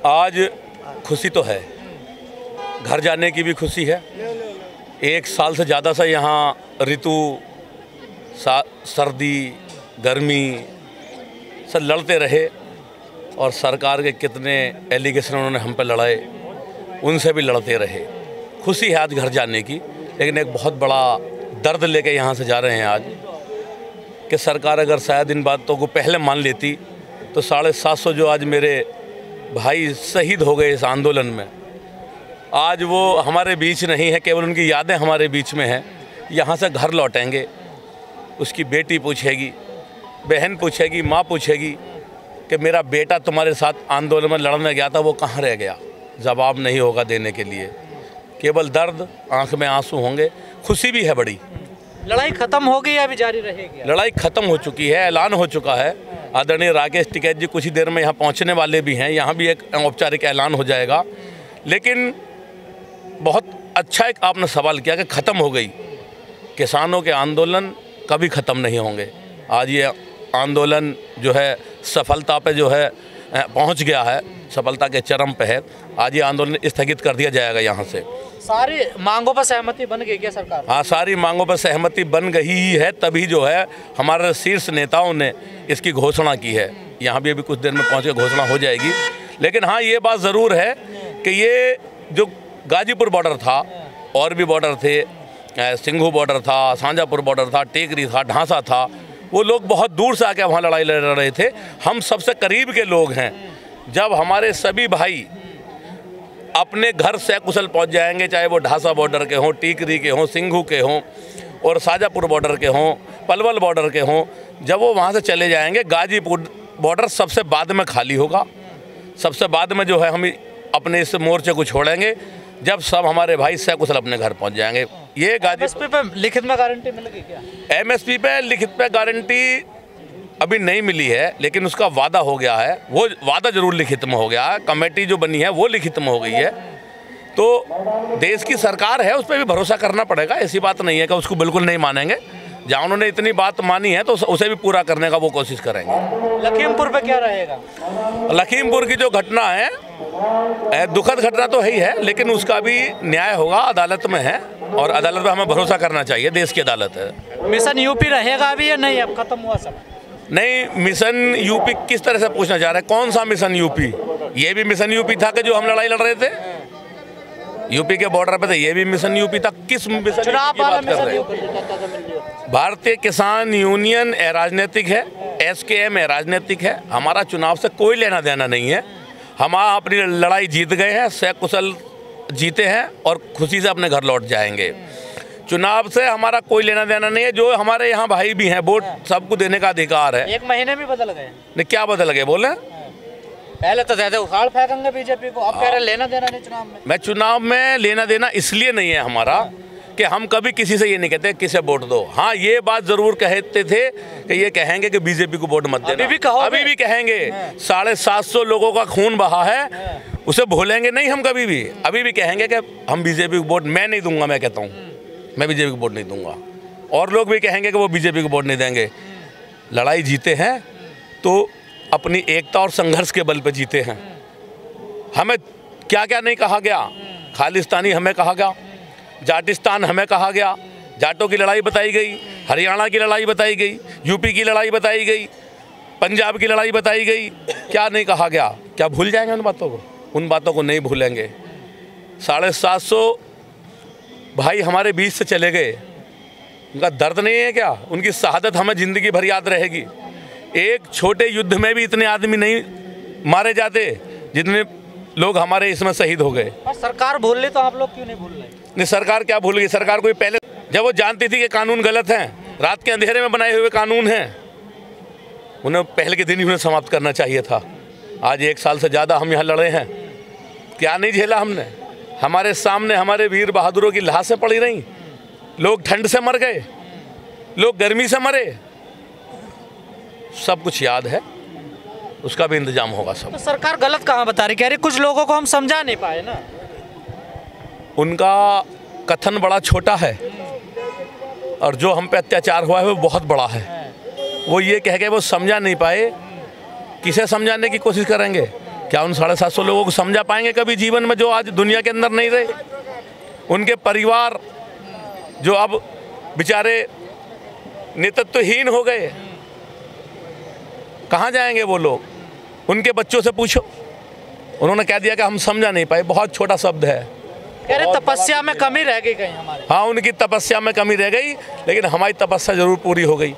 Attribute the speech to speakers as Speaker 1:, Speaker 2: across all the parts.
Speaker 1: आज खुशी तो है, घर जाने की भी खुशी है। 1 साल से ज़्यादा से यहाँ ऋतु सर्दी गर्मी सब लड़ते रहे और सरकार के कितने एलिगेशन उन्होंने हम पे लड़ाए, उनसे भी लड़ते रहे। खुशी है आज घर जाने की, लेकिन एक बहुत बड़ा दर्द लेके यहाँ से जा रहे हैं आज कि सरकार अगर शायद इन बातों को पहले मान लेती तो 750 जो आज मेरे भाई शहीद हो गए इस आंदोलन में, आज वो हमारे बीच नहीं है, केवल उनकी यादें हमारे बीच में हैं। यहाँ से घर लौटेंगे, उसकी बेटी पूछेगी, बहन पूछेगी, माँ पूछेगी कि मेरा बेटा तुम्हारे साथ आंदोलन में लड़ने गया था, वो कहाँ रह गया। जवाब नहीं होगा देने के लिए, केवल दर्द, आंख में आंसू होंगे। खुशी भी है बड़ी।
Speaker 2: लड़ाई खत्म हो गई या अभी जारी रहेगी?
Speaker 1: लड़ाई खत्म हो चुकी है, ऐलान हो चुका है। आदरणीय राकेश टिकैत जी कुछ ही देर में यहाँ पहुँचने वाले भी हैं, यहाँ भी एक औपचारिक ऐलान हो जाएगा। लेकिन बहुत अच्छा एक आपने सवाल किया कि ख़त्म हो गई। किसानों के आंदोलन कभी ख़त्म नहीं होंगे। आज ये आंदोलन जो है सफलता पे जो है पहुंच गया है, सफलता के चरम पे है। आज ये आंदोलन स्थगित कर दिया जाएगा यहाँ से।
Speaker 2: सारी मांगों पर सहमति बन गई क्या सरकार?
Speaker 1: हाँ, सारी मांगों पर सहमति बन गई ही है, तभी जो है हमारे शीर्ष नेताओं ने इसकी घोषणा की है। यहाँ भी अभी कुछ देर में पहुँच के घोषणा हो जाएगी। लेकिन हाँ, ये बात ज़रूर है कि ये जो गाजीपुर बॉर्डर था और भी बॉर्डर थे, सिंघू बॉर्डर था, शाहजहाँपुर बॉर्डर था, टेकरी था, ढांसा था, वो लोग बहुत दूर से आके वहाँ लड़ाई लड़ रहे थे। हम सबसे करीब के लोग हैं। जब हमारे सभी भाई अपने घर से कुशल पहुँच जाएंगे, चाहे वो ढांसा बॉर्डर के हों, टीकरी के हों, सिंघू के हों और शाहजहाँपुर बॉर्डर के हों, पलवल बॉर्डर के हों, जब वो वहाँ से चले जाएंगे, गाजीपुर बॉर्डर सबसे बाद में खाली होगा। सबसे बाद में जो है हम अपने इस मोर्चे को छोड़ेंगे जब सब हमारे भाई सकुशल अपने घर पहुंच जाएंगे। ये
Speaker 2: एमएसपी पे लिखित में गारंटी मिलेगी क्या?
Speaker 1: एमएसपी पे लिखित पे गारंटी अभी नहीं मिली है, लेकिन उसका वादा हो गया है। वो वादा जरूर लिखित में हो गया है। कमेटी जो बनी है वो लिखित में हो गई है। तो देश की सरकार है, उस पर भी भरोसा करना पड़ेगा। ऐसी बात नहीं है कि उसको बिल्कुल नहीं मानेंगे। जहाँ उन्होंने इतनी बात मानी है तो उसे भी पूरा करने का वो कोशिश करेंगे।
Speaker 2: लखीमपुर पे क्या रहेगा?
Speaker 1: लखीमपुर की जो घटना है दुखद घटना तो है ही है, लेकिन उसका भी न्याय होगा, अदालत में है और अदालत में हमें भरोसा करना चाहिए। देश की अदालत है।
Speaker 2: मिशन यूपी रहेगा अभी या नहीं? अब खत्म हुआ सब?
Speaker 1: नहीं, मिशन यूपी किस तरह से पूछना चाह रहे हैं? कौन सा मिशन यूपी? ये भी मिशन यूपी था कि जो हम लड़ाई लड़ रहे थे यूपी के बॉर्डर पे, तो ये भी मिशन यूपी था। किस मिशन की बात कर रहे हैं? भारतीय किसान यूनियन राजनीतिक है, SKM राजनीतिक है। हमारा चुनाव से कोई लेना देना नहीं है। हम अपनी लड़ाई जीत गए हैं, सकुशल जीते हैं और खुशी से अपने घर लौट जाएंगे। चुनाव से हमारा कोई लेना देना नहीं है। जो हमारे यहाँ भाई भी हैं, वोट सबको देने का अधिकार है।
Speaker 2: 1 महीने में बदल गए?
Speaker 1: नहीं, क्या बदल गए बोले?
Speaker 2: पहले तो ज्यादा उखाड़ फेंकेंगे बीजेपी को, अब कह रहे लेना देना नहीं चुनाव में।
Speaker 1: मैं चुनाव में लेना देना इसलिए नहीं है हमारा कि हम कभी किसी से ये नहीं कहते किसे वोट दो। हाँ, ये बात जरूर कहते थे कि ये कहेंगे कि बीजेपी को वोट मत देना। अभी भी कहेंगे। 750 लोगों का खून बहा है, उसे भूलेंगे नहीं हम कभी भी। अभी भी कहेंगे कि हम बीजेपी को वोट मैं नहीं दूंगा। मैं कहता हूँ मैं बीजेपी को वोट नहीं दूंगा, और लोग भी कहेंगे कि वो बीजेपी को वोट नहीं देंगे। लड़ाई जीते हैं तो अपनी एकता और संघर्ष के बल पे जीते हैं। हमें क्या क्या नहीं कहा गया। खालिस्तानी हमें कहा गया, जाटिस्तान हमें कहा गया, जाटों की लड़ाई बताई गई, हरियाणा की लड़ाई बताई गई, यूपी की लड़ाई बताई गई, पंजाब की लड़ाई बताई गई। क्या नहीं कहा गया? क्या भूल जाएंगे उन बातों को? उन बातों को नहीं भूलेंगे। 750 भाई हमारे बीच से चले गए, उनका दर्द नहीं है क्या? उनकी शहादत हमें ज़िंदगी भर याद रहेगी। एक छोटे युद्ध में भी इतने आदमी नहीं मारे जाते जितने लोग हमारे इसमें शहीद हो गए।
Speaker 2: सरकार भूल ली तो आप लोग क्यों नहीं भूल रहे?
Speaker 1: नहीं, सरकार क्या भूल गई? सरकार कोई पहले जब वो जानती थी कि कानून गलत हैं, रात के अंधेरे में बनाए हुए कानून हैं, उन्हें पहले के दिन ही उन्हें समाप्त करना चाहिए था। आज 1 साल से ज़्यादा हम यहाँ लड़े हैं, क्या नहीं झेला हमने? हमारे सामने हमारे वीर बहादुरों की लाशें पड़ी रहीं। लोग ठंड से मर गए, लोग गर्मी से मरे। सब कुछ याद है, उसका भी इंतजाम होगा सब।
Speaker 2: तो सरकार गलत कहाँ बता रही? कह रही कुछ लोगों को हम समझा नहीं पाए ना।
Speaker 1: उनका कथन बड़ा छोटा है और जो हम पे अत्याचार हुआ है वो बहुत बड़ा है। वो ये कह के वो समझा नहीं पाए। किसे समझाने की कोशिश करेंगे? क्या उन 750 लोगों को समझा पाएंगे कभी जीवन में, जो आज दुनिया के अंदर नहीं रहे? उनके परिवार जो अब बेचारे नेतृत्वहीन हो गए, कहाँ जाएंगे वो लोग? उनके बच्चों से पूछो, उन्होंने कह दिया कि हम समझा नहीं पाए। बहुत छोटा शब्द है।
Speaker 2: कह रहे तपस्या में कमी रह गई कहीं हमारी।
Speaker 1: हाँ, उनकी तपस्या में कमी रह गई, लेकिन हमारी तपस्या जरूर पूरी हो गई।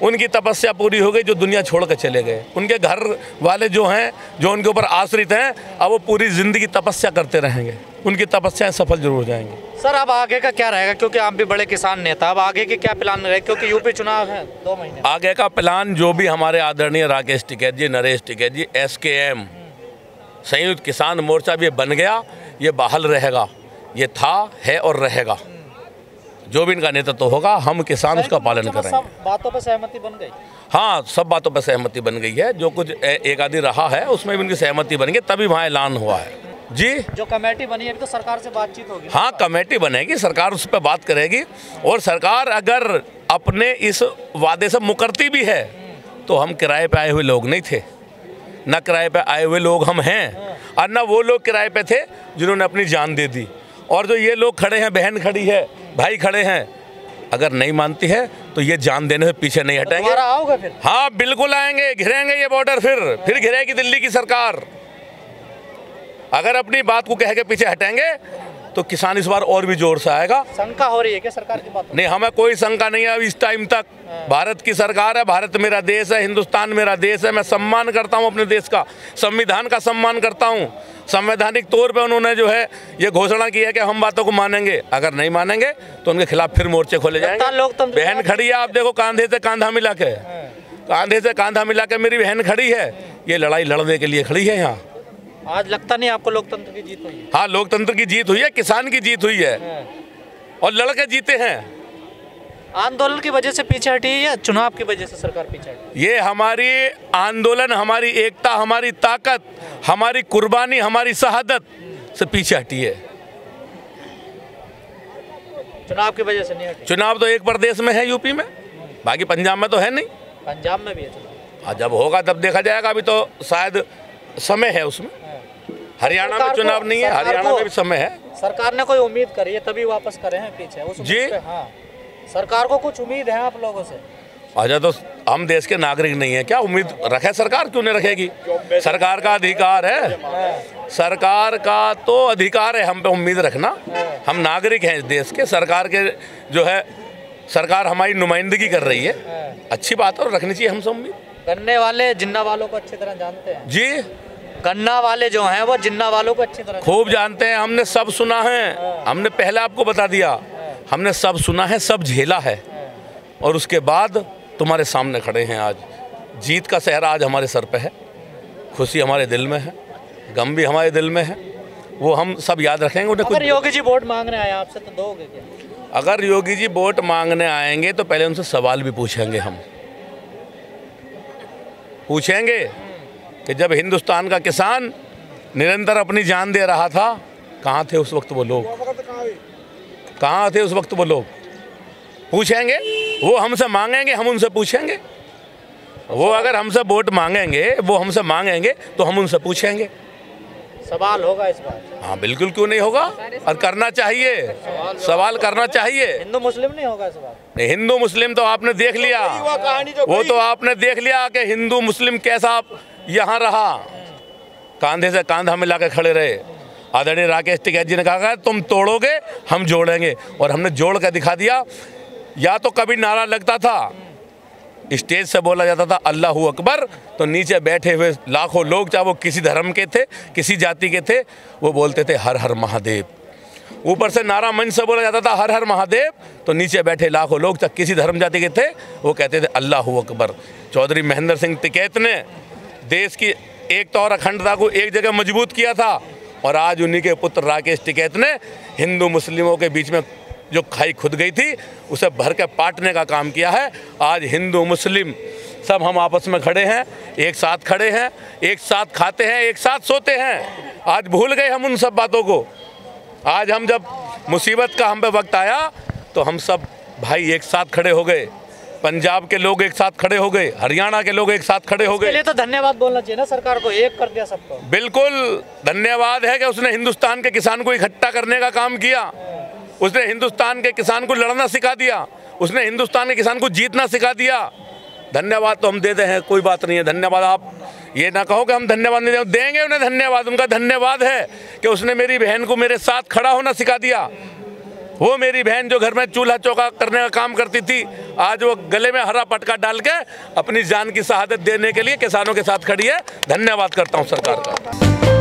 Speaker 1: उनकी तपस्या पूरी हो गई जो दुनिया छोड़ कर चले गए। उनके घर वाले जो हैं, जो उनके ऊपर आश्रित हैं, अब वो पूरी जिंदगी तपस्या करते रहेंगे। उनकी तपस्याएं सफल जरूर हो जाएंगी।
Speaker 2: सर अब आगे का क्या रहेगा, क्योंकि आप भी बड़े किसान नेता, अब आगे के क्या प्लान रहेगा, क्योंकि यूपी चुनाव है 2 महीने?
Speaker 1: आगे का प्लान जो भी हमारे आदरणीय राकेश टिकैत जी, नरेश टिकैत जी, SKM संयुक्त किसान मोर्चा भी बन गया, ये बहाल रहेगा। ये था, है और रहेगा। जो भी इनका नेतृत्व होगा, हम किसान उसका पालन करेंगे।
Speaker 2: सब बातों पर सहमति बन गई?
Speaker 1: हाँ, सब बातों पर सहमति बन गई है। जो कुछ एक आदि रहा है उसमें भी उनकी सहमति बन गई, तभी वहाँ ऐलान हुआ है। जी,
Speaker 2: जो कमेटी बनी है तो सरकार से बातचीत होगी?
Speaker 1: हाँ, कमेटी बनेगी, सरकार उस पर बात करेगी। और सरकार अगर अपने इस वादे से मुकरती भी है तो हम किराए पे आए हुए लोग नहीं थे, न किराए पे आए हुए लोग हम हैं, और न वो लोग किराए पे थे जिन्होंने अपनी जान दे दी। और जो ये लोग खड़े हैं, बहन खड़ी है, भाई खड़े हैं, अगर नहीं मानती है तो ये जान देने से पीछे नहीं हटेंगे।
Speaker 2: आओगे फिर?
Speaker 1: हाँ, बिल्कुल आएंगे, घिरेंगे ये बॉर्डर, फिर घिरेगी दिल्ली की सरकार। अगर अपनी बात को कह के पीछे हटेंगे तो किसान इस बार और भी जोर से आएगा।
Speaker 2: शंका हो रही है क्या सरकार की बात?
Speaker 1: नहीं, हमें कोई शंका नहीं है अभी इस टाइम तक। भारत की सरकार है, भारत मेरा देश है, हिंदुस्तान मेरा देश है। मैं सम्मान करता हूं अपने देश का, संविधान का सम्मान करता हूं। संवैधानिक तौर पे उन्होंने जो है ये घोषणा की है कि हम बातों को मानेंगे। अगर नहीं मानेंगे तो उनके खिलाफ फिर मोर्चे खोले जाएंगे। बहन खड़ी है, आप देखो, कांधे से कांधा मिला के, कांधे से कांधा मिला के मेरी बहन खड़ी है। ये लड़ाई लड़ने के लिए खड़ी है यहाँ।
Speaker 2: आज लगता नहीं आपको लोकतंत्र की जीत हुई है?
Speaker 1: हाँ, लोकतंत्र की जीत हुई है, किसान की जीत हुई है, और लड़के जीते हैं।
Speaker 2: आंदोलन की वजह से पीछे हटी है या चुनाव की वजह से सरकार पीछे हटी?
Speaker 1: ये हमारी आंदोलन, हमारी एकता, हमारी ताकत, हमारी कुर्बानी, हमारी शहादत से पीछे हटी है।
Speaker 2: चुनाव की वजह से नहीं हटी?
Speaker 1: चुनाव तो एक प्रदेश में है, यूपी में, बाकी पंजाब में तो है नहीं।
Speaker 2: पंजाब में भी है चुनाव?
Speaker 1: जब होगा तब देखा जाएगा, अभी तो शायद समय है उसमें। हरियाणा में चुनाव नहीं है, हरियाणा में भी समय है।
Speaker 2: सरकार ने कोई उम्मीद करी है तभी वापस करे हैं पीछे उस
Speaker 1: जी?
Speaker 2: हाँ, सरकार को कुछ उम्मीद है आप लोगों से?
Speaker 1: अच्छा, तो हम देश के नागरिक नहीं है क्या? उम्मीद रखे सरकार, क्यों नहीं रखेगी? सरकार का अधिकार है, सरकार का तो अधिकार है हम पे उम्मीद रखना। हम नागरिक हैं इस देश के, सरकार के जो है, सरकार हमारी नुमाइंदगी कर रही है, अच्छी बात है और रखनी चाहिए हमसे उम्मीद।
Speaker 2: गन्ने वाले जिन्ना वालों को अच्छी तरह जानते हैं?
Speaker 1: जी,
Speaker 2: गन्ना वाले जो हैं वो जिन्ना वालों को अच्छी तरह
Speaker 1: खूब जानते हैं, हमने सब सुना है, हमने पहले आपको बता दिया, हमने सब सुना है, सब झेला है, और उसके बाद तुम्हारे सामने खड़े हैं। आज जीत का सेहरा आज हमारे सर पे है, खुशी हमारे दिल में है, गम भी हमारे दिल में है, वो हम सब याद रखेंगे। उन्हें
Speaker 2: अगर योगी जी वोट मांगने आए आपसे तो दोगे क्या?
Speaker 1: अगर योगी जी वोट मांगने आएंगे तो पहले उनसे सवाल भी पूछेंगे, हम पूछेंगे कि जब हिंदुस्तान का किसान निरंतर अपनी जान दे रहा था, कहाँ थे उस वक्त वो लोग? कहाँ थे उस वक्त वो लोग? पूछेंगे, वो हमसे मांगेंगे, हम उनसे पूछेंगे। वो अगर हमसे वोट मांगेंगे, वो हमसे मांगेंगे तो हम उनसे पूछेंगे।
Speaker 2: सवाल होगा इस बार?
Speaker 1: हाँ, बिल्कुल, क्यों नहीं होगा, और करना चाहिए, सवाल करना चाहिए।
Speaker 2: हिंदू मुस्लिम नहीं होगा इस बार?
Speaker 1: नहीं, हिंदू मुस्लिम तो आपने देख लिया, वो तो आपने देख लिया कि हिंदू मुस्लिम कैसा यहाँ रहा, कांधे से कांधा मिला के खड़े रहे। आदरणीय राकेश टिकैत जी ने कहा तुम तोड़ोगे हम जोड़ेंगे, और हमने जोड़ कर दिखा दिया। या तो कभी नारा लगता था, स्टेज से बोला जाता था अल्लाहू अकबर, तो नीचे बैठे हुए लाखों लोग, चाहे वो किसी धर्म के थे, किसी जाति के थे, वो बोलते थे हर हर महादेव। ऊपर से नारा मंच से बोला जाता था हर हर महादेव, तो नीचे बैठे लाखों लोग, चाहे किसी धर्म जाति के थे, वो कहते थे अल्लाहू अकबर। चौधरी महेंद्र सिंह टिकैत ने देश की एकता और अखंडता को एक जगह मजबूत किया था, और आज उन्हीं के पुत्र राकेश टिकैत ने हिंदू मुस्लिमों के बीच में जो खाई खुद गई थी उसे भर के पाटने का काम किया है। आज हिंदू मुस्लिम सब हम आपस में खड़े हैं, एक साथ खड़े हैं, एक साथ खाते हैं, एक साथ सोते हैं। आज भूल गए हम उन सब बातों को। आज हम जब मुसीबत का हम पे वक्त आया तो हम सब भाई एक साथ खड़े हो गए, पंजाब के लोग एक साथ खड़े हो गए, हरियाणा के लोग एक साथ खड़े हो गए।
Speaker 2: इसके लिए तो धन्यवाद बोलना चाहिए ना सरकार को, एक कर दिया सबको।
Speaker 1: बिल्कुल धन्यवाद है कि उसने हिंदुस्तान के किसान को इकट्ठा करने का काम किया, उसने हिंदुस्तान के किसान को लड़ना सिखा दिया, उसने हिंदुस्तान के किसान को जीतना सिखा दिया। धन्यवाद तो हम देते हैं, कोई बात नहीं है। धन्यवाद आप ये ना कहो कि हम धन्यवाद नहीं देंगे उन्हें धन्यवाद। उनका धन्यवाद है कि उसने मेरी बहन को मेरे साथ खड़ा होना सिखा दिया। वो मेरी बहन जो घर में चूल्हा चौका करने का काम करती थी, आज वो गले में हरा पटका डाल के अपनी जान की शहादत देने के लिए किसानों के साथ खड़ी है। धन्यवाद करता हूँ सरकार का।